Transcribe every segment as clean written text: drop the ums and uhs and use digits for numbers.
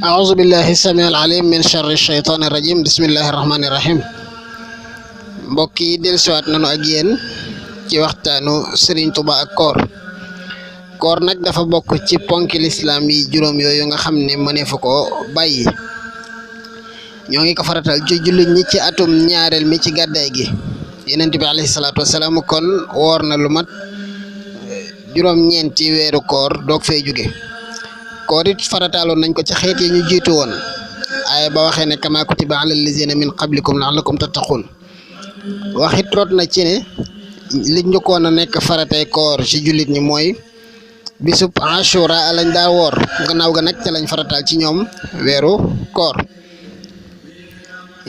أعوذ بالله السميع العليم من شر الشيطان الرجيم بسم الله الرحمن الرحيم mbokk yi dellusiwaat nañu ak yéen ci waxtaanu Serigne Touba ak koor nag dafa bokk ci ponki lislaam yi juróom yooyu nga xam ne mëneefu ko bàyyi ñoo ngi ko faratal ci jullit ñi ci atum ñaareel mi ci gàddaay gi Yonent bi alayhi salaatu wasalaam kon woor na lu mat juróom-ñeenti weeru koor doog fay jóge koor it farataaloon nañ ko ci xeet yi ñu jiitu woon aaya ba waxee ne kama kutiba alal lazina min qablikum la'allakum tattaqun waxit rot na ci ne li njëkkoon a nekk faratay koor ci jullit ñi mooy bisub Ashura lañ daa woor gannaaw ga nag te lañ farataal ci ñoom weeru koor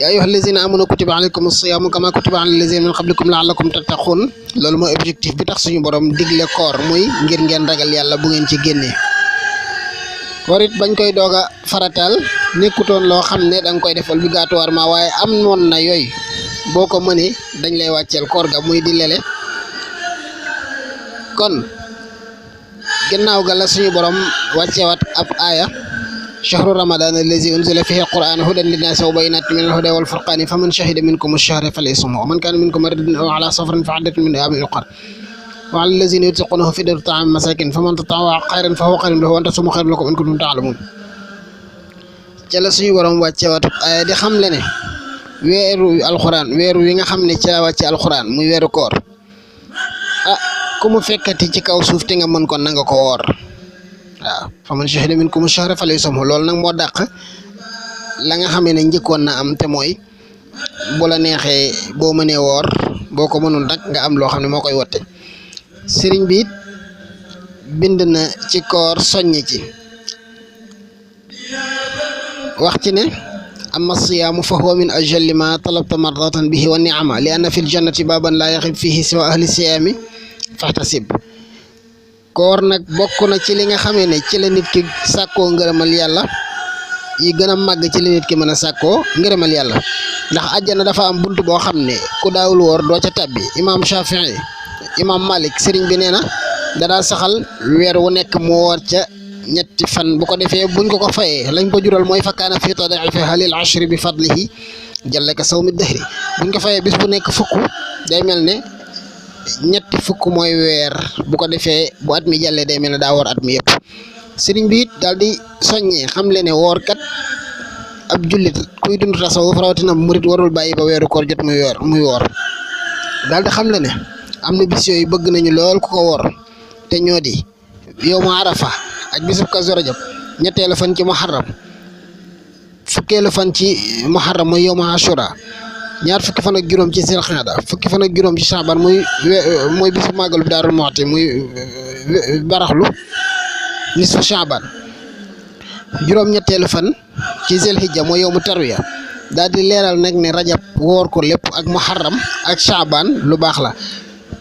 yaa ayyuhal lazina amanu kutiba alaykumus siyaamu kama kutiba alal lazina min qablikum la'allakum tattaqun loolu mooy objectif bi tax suñu borom digle koor muy ngir ngeen ragal yàlla bu ngeen ci génnee koor it bañ koy doog a farataal nekkutoon loo xam ne danga koy def obligatoirement waaye am woon na yooyu boo ko mënee dañ lay wàcceel koor ga muy di lele kon gannaaw ga la suñu borom wàcceewaat ab aaya shahru ramadan allazi unzila fihi alquran hudan linnaasi wa bayyinatin min alhuda wal furqani faman shahida minkum ash-shahra falyasumhu wa man kana minkum maridan aw ala safarin fa iddatun min ayyamin ukhar wa ala allazina yutiqunahu fidyatun ta'amu masakin faman tatawwa'a khayran fa huwa khayrun lahu wa an tasumu khayrun lakum in kuntum ta'lamun ca la suñu borom wàcceewaat ab aaya di xam le ne weeru alxuraan weeru wi nga xam ne ci la wàcce alxuraan muy weeru koor ku mu fekkati ci kaw suuf te nga mën ko nanga ko woor waaw fa man shahida minkum ash-shahra falyasumhu loolu nag moo dàq la nga xamee ne njëkkoon na am te mooy bu la neexee boo mënee woor boo ko mënul nag nga am loo xam ne moo koy wotte sëriñ bi it bind na ci koor soññ ci wax ci ne amma siyaamu fa huwa min ajalli ma talabta mardatan bihi wa ni'ama li anna fi ljannati baban laa yaxib fihi siwa ahli siyaami fahtasib koor nag bokk na ci li nga xamee ne ci la nit ki sàkkoo ngërëmal yàlla yi gën a màgg ci la nit ki mën a sàkkoo ngërëmal yàlla ndax àjjana dafa am bunt boo xam ne ku daawul woor doo ca tabbi imaam Shafii imaam Malik sëriñ bi nee na dadaa saxal weer wu nekk mu woor ca ñetti fan bu ko defee buñ ko fayee lañ ko jural mooy fakkaana fi tad'ifiha lil ashri bi fadlihi jalla ka sawmi dahri buñ ko fayee bis bu nekk fukk day mel ne ñetti fukk mooy weer bu ko defee bu at mi jàllee day mel ne daa woor at mi yëpp sëriñ bi it daal di soññee xam le ne woor kat ab jullit kuy dund tasawuf rawatina murit warul bàyyi ba weeru koor jot muy woor daal di xam le ne am na bis yooyu bëgg nañu lool ku ko woor te ñoo di yawmu arafa ak bisub Kazu Rajab ñetteelu fan ci muharram fukkeelu fan ci muharram mooy yawmu ashura ñaar fukki fan ak juróom ci Zilqaada fukki fan ak juróom ci Shaaban mooy bisu màggalu Daaru Muxti muy baraxlu nisfu Shaaban juróom-ñetteelu fan ci Zilhijja mooy yawmu tarwiya daal di leeral nag ne rajab woor ko lépp ak muharram ak Shaaban lu baax la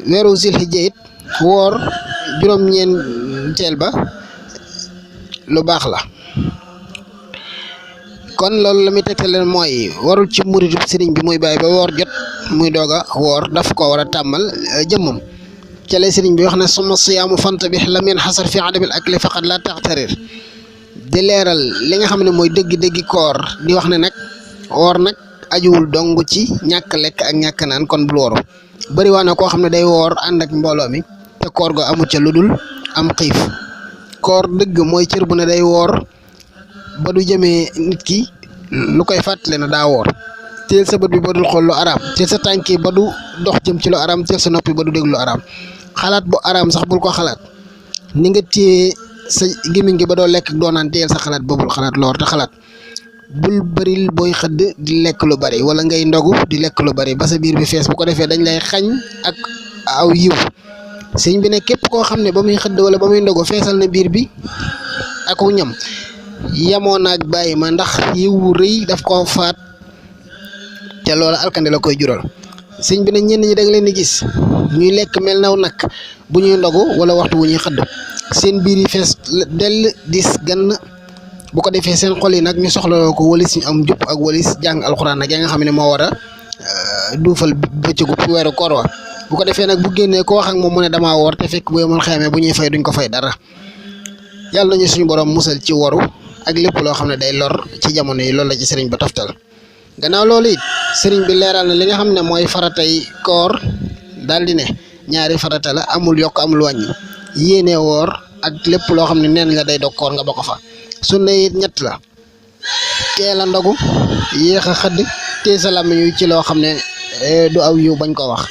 weeru Zilhijja it woor juróom-ñeenteel ba lu baax la kon loolu la muy tegtale mooy warul ci muritub sëriñ bi muy bàyyi ba woor jot muy doog a woor daf ko war a tàmmal jëmmam ca lay sëriñ bi wax ne summa siyaamu fantabih lam yanxasar fi adamil akli faqad la taxtarir di leeral li nga xam ne mooy dëgg-dëggi koor di wax ne nag woor nag ajuwul dong ci ñàkk lekk ak ñàkk naan kon bul woru bëri waa na koo xam ne day woor ànd ak mbooloo mi te koor go amu ca lu dul am xiif koor dëgg mooy cër bu ne day woor ba du jëmee nit ki lu koy fàttale na daa woor teel sa bët bi ba dul xool lu araam teel sa tànk yi ba du dox jëm ci lu araam teel sa noppi ba du dégg lu araam xalaat bu araam sax bul ko xalaat ni nga téye sa gémmiñ gi ba doo lekk doo naan teel sa xalaat boobul xalaat loor te xalaat bul bëril booy xëdd di lekk lu bari wala ngay ndogu di lekk lu bari ba sa biir bi fees bu ko defee dañ lay xañ ak aw yiw sëñ bi ne képp koo xam ne ba muy xëdd wala ba muy ndogu feesal na biir bi ak wu ñam yamoon naag bàyyi ma ndax yiwu rëy daf koo faat te loola alkande la koy jural sëñ bi ne ñenn ñi da nga leen di gis ñuy lekk mel naw nag bu ñuy ndogu wala waxtu wu ñuy xëdd seen biir yi fees dell dis gann bu ko defee seen xol yi nag ñu soxla ko walis ñu am jub ak walis jàng alxuraan nag ya nga xam ne moo war a duufal bëccëgu weeru koor wa bu ko defee nag bu génnee ko wax ak moom mu ne damaa woor te fekk bu yemal xeemee bu ñuy fay duñ ko fay dara yàlla nañu suñu borom musal ci waru ak lépp loo xam ne day lor ci jamono yi loolu la ci sëriñ ba toftal gannaaw loolu it sëriñ bi leeral na li nga xam ne mooy faratay koor daal di ne ñaari farata la amul yokk amul wàññi yéene woor ak lépp loo xam ne neen nga day dog koor nga ba ko fa sunna it ñett la teel a ndogu yéex a xëdd tee sa làmmiñ yu ci loo xam ne du aw yiw bañ ko wax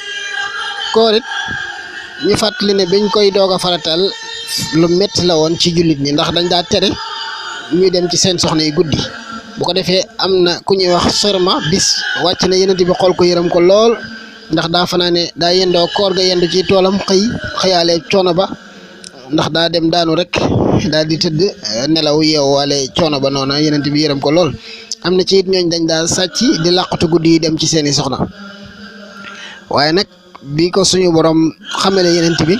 koor it ñu fàttali ne biñ koy doog a faratal lu métti la woon ci jullit ñi ndax dañ daa tere ñuy dem ci seen soxna yi guddi bu ko defee am na ku ñuy wax sorma bis wàcc na yeneen bi xool ko yërëm ko lool ndax daa fanaane daa yendoo koor ga yendu ci toolam xëyaale coono ba ndax daa dem daanu rek daal di tëdd nelaw yeewaale coono ba noona yeneen bi yërëm ko lool am na ci it ñooñ dañ daa sàcc di làqatu guddi yi dem ci seeni soxna waaye nag bi ko suñu borom xamale yeneen bi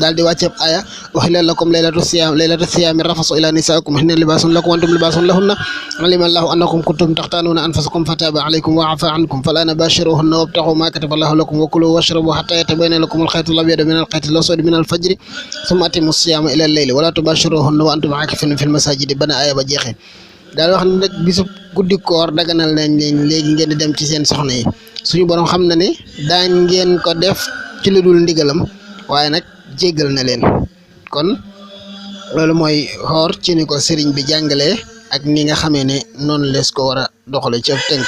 daal di wàcceeb aya uhilla lakum laylatu siyaami rafasu ila nisaikum hinna libaasun lakum wa antum libaasun lahunna alima allahu annakum kuntum taxtaanuuna anfusakum fataaba alaykum wa afa ankum falana bashiruhunna wabtaxu ma kataba allahu lakum wa kulu washrabu hatta yatabayyana lakum alxaytu alabyadu min alxayti alaswadi min alfajri summa atimu siyaama ila alleyli wala tubashiruhunna wa antum aakifuna fi lmasajidi bana aya ba jeexee daal wax ne nag bisu guddi koor daganal nañ leen léegi ngeen di dem ci seen soxna yi suñu borom xam na ne daañ ngeen ko def ci lu dul ndigalam waaye nag jéggal na leen kon loolu mooy xoor ci ni ko sëriñ bi jàngalee ak ni nga xamee ne noonu lees ko war a doxale ci ab tënk